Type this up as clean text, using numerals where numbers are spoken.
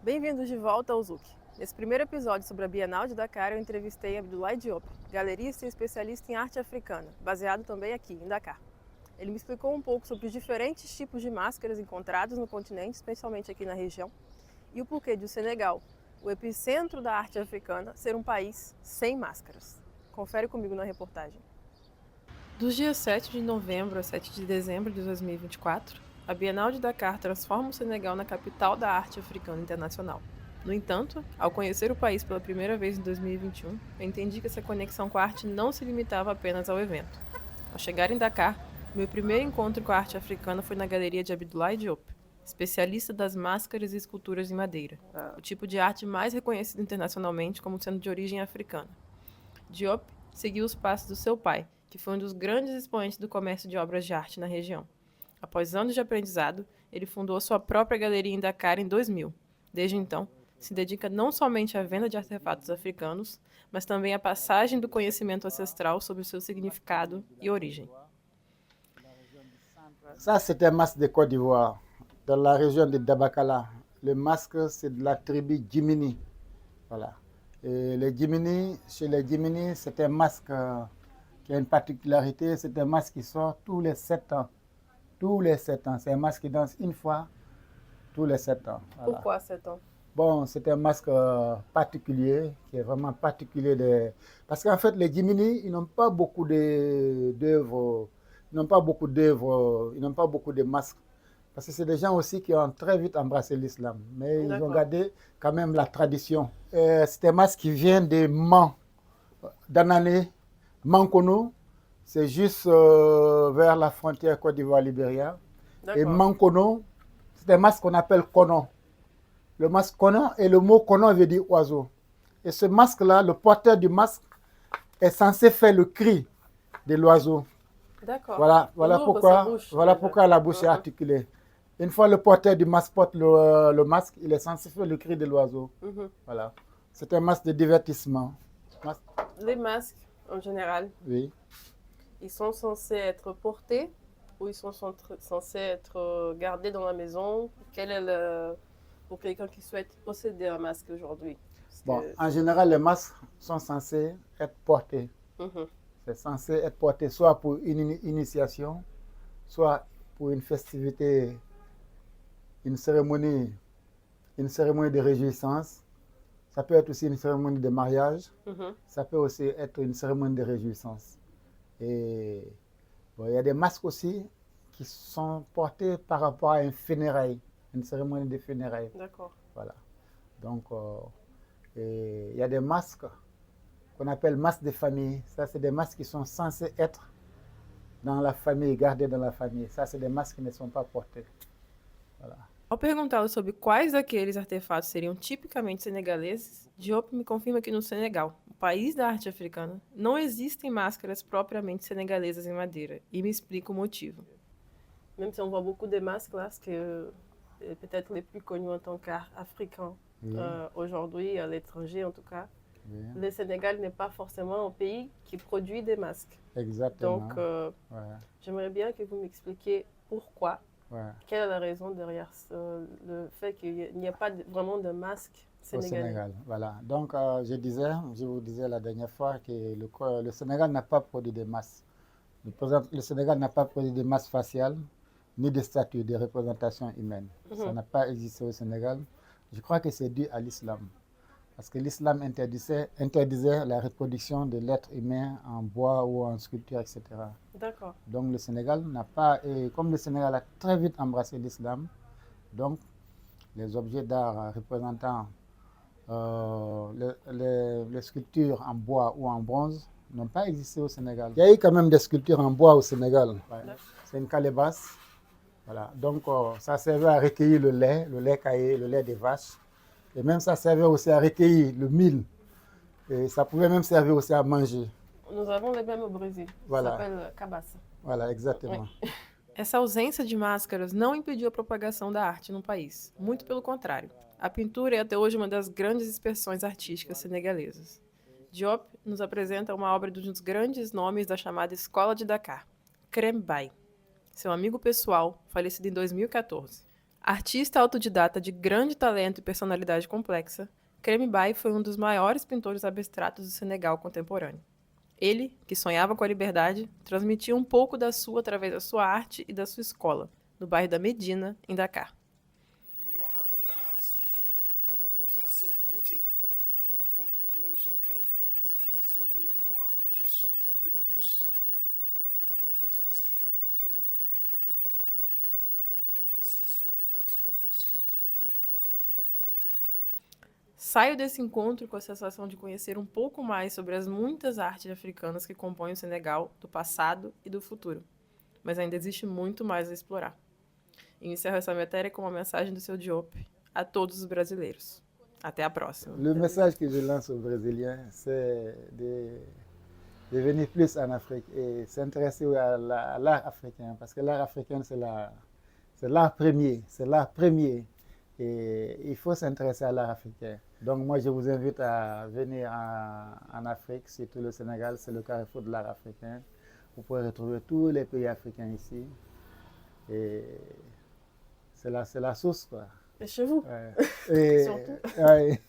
Bem-vindos de volta ao Zuc. Nesse primeiro episódio sobre a Bienal de Dakar, eu entrevistei Abdoulaye Diop, galerista e especialista em arte africana, baseado também aqui, em Dakar. Ele me explicou um pouco sobre os diferentes tipos de máscaras encontrados no continente, especialmente aqui na região, e o porquê de o Senegal, o epicentro da arte africana, ser um país sem máscaras. Confere comigo na reportagem. Dos dias 7 de novembro a 7 de dezembro de 2024, a Bienal de Dakar transforma o Senegal na capital da arte africana internacional. No entanto, ao conhecer o país pela primeira vez em 2021, eu entendi que essa conexão com a arte não se limitava apenas ao evento. Ao chegar em Dakar, meu primeiro encontro com a arte africana foi na galeria de Abdoulaye Diop, especialista das máscaras e esculturas em madeira, o tipo de arte mais reconhecido internacionalmente como sendo de origem africana. Diop seguiu os passos do seu pai, que foi um dos grandes expoentes do comércio de obras de arte na região. Após anos de aprendizado, ele fundou sua própria galeria em Dakar em 2000. Desde então, se dedica não somente à venda de artefatos africanos, mas também à passagem do conhecimento ancestral sobre o seu significado e origem. Ça, c'est un masque de Côte d'Ivoire, dans la région de Dabakala. Le masque, c'est de la tribu Djimini. Voilà. Et chez les Djimini, c'est un masque qui a une particularité, c'est un masque qui sort tous les 7 ans. Tous les 7 ans. C'est un masque qui danse une fois tous les 7 ans. Voilà. Pourquoi 7 ans? Bon, c'est un masque particulier, qui est vraiment particulier. Parce qu'en fait, les Djimini, ils n'ont pas beaucoup d'œuvres, ils n'ont pas beaucoup de masques. Parce que c'est des gens aussi qui ont très vite embrassé l'islam. Mais ils ont gardé quand même la tradition. C'est un masque qui vient de Man, d'Anané, Mankono. C'est juste vers la frontière Côte d'Ivoire-Libéria. Et Mankono, c'est un masque qu'on appelle Konon. Le masque Konon, et le mot Konon veut dire oiseau. Et ce masque-là, le porteur du masque est censé faire le cri de l'oiseau. D'accord. Voilà pourquoi la bouche est articulée. Une fois le porteur du masque porte le masque, il est censé faire le cri de l'oiseau. Voilà. C'est un masque de divertissement. Les masques, en général, oui. Ils sont censés être portés ou ils sont censés être gardés dans la maison? Quel est pour quelqu'un qui souhaite posséder un masque aujourd'hui? Bon, en général, les masques sont censés être portés. C'est censé être porté soit pour une initiation, soit pour une festivité, une cérémonie de réjouissance. Ça peut être aussi une cérémonie de mariage. Ça peut aussi être une cérémonie de réjouissance. Et bon, il y a des masques aussi qui sont portés par rapport à une funéraille, une cérémonie de funérailles. D'accord. Voilà. Donc, il y a des masques qu'on appelle masques de famille. Ça, c'est des masques qui sont censés être dans la famille, gardés dans la famille. Ça, c'est des masques qui ne sont pas portés. Voilà. Ao perguntá-lo sobre quais daqueles artefatos seriam tipicamente senegaleses, Diop me confirma que no Senegal, o país da arte africana, não existem máscaras propriamente senegalesas em madeira, e me explica o motivo. Même si on voit beaucoup de masques là, ce que peut-être les plus connus en tant qu'africains aujourd'hui, à l'étranger en tout cas, le Sénégal n'est pas forcément un pays qui produit des masques. Exactement. Donc, j'aimerais bien que vous m'expliquiez pourquoi. Quelle est la raison derrière le fait qu'il n'y a pas vraiment de masque sénégalais? Au Sénégal, voilà. Donc, je vous disais la dernière fois que le Sénégal n'a pas produit de masques. Le Sénégal n'a pas produit de masques faciales, ni de statues de représentation humaine. Ça n'a pas existé au Sénégal. Je crois que c'est dû à l'islam. Parce que l'islam interdisait la reproduction de l'être humain en bois ou en sculpture, etc. D'accord. Donc le Sénégal n'a pas, et comme le Sénégal a très vite embrassé l'islam, donc les objets d'art représentant les sculptures en bois ou en bronze n'ont pas existé au Sénégal. Il y a eu quand même des sculptures en bois au Sénégal. C'est une calebasse. Voilà. Donc ça servait à recueillir le lait caillé, le lait des vaches. Et même ça servait aussi à recueillir le mil. Et ça pouvait même servir aussi à manger. Nous avons les mêmes au Brésil. Voilà. Ça s'appelle cabaça. Voilà, exatamente. Essa ausência de máscaras não impediu a propagação da arte no país. Muito pelo contrário. A pintura é até hoje uma das grandes expressões artísticas senegalesas. Diop nos apresenta uma obra de um dos grandes nomes da chamada Escola de Dakar, Crème Baye. Seu amigo pessoal, falecido em 2014. Artista autodidata de grande talento e personalidade complexa, Crème Baye foi um dos maiores pintores abstratos do Senegal contemporâneo. Ele, que sonhava com a liberdade, transmitia um pouco da sua através da sua arte e da sua escola, no bairro da Médina, em Dakar. Saio desse encontro com a sensação de conhecer um pouco mais sobre as muitas artes africanas que compõem o Senegal do passado e do futuro. Mas ainda existe muito mais a explorar. E encerro essa matéria com uma mensagem do seu Diop a todos os brasileiros. Até a próxima. Le message que je lance aux Brésiliens, c'est de venir plus en Afrique et s'intéresser à l'art africain, parce que l'art africain, c'est l'art premier. Et il faut s'intéresser à l'art africain. Donc moi, je vous invite à venir en Afrique, surtout le Sénégal, c'est le carrefour de l'art africain. Vous pouvez retrouver tous les pays africains ici. Et c'est la source, quoi. Et chez vous. Ouais. Et, surtout. ouais.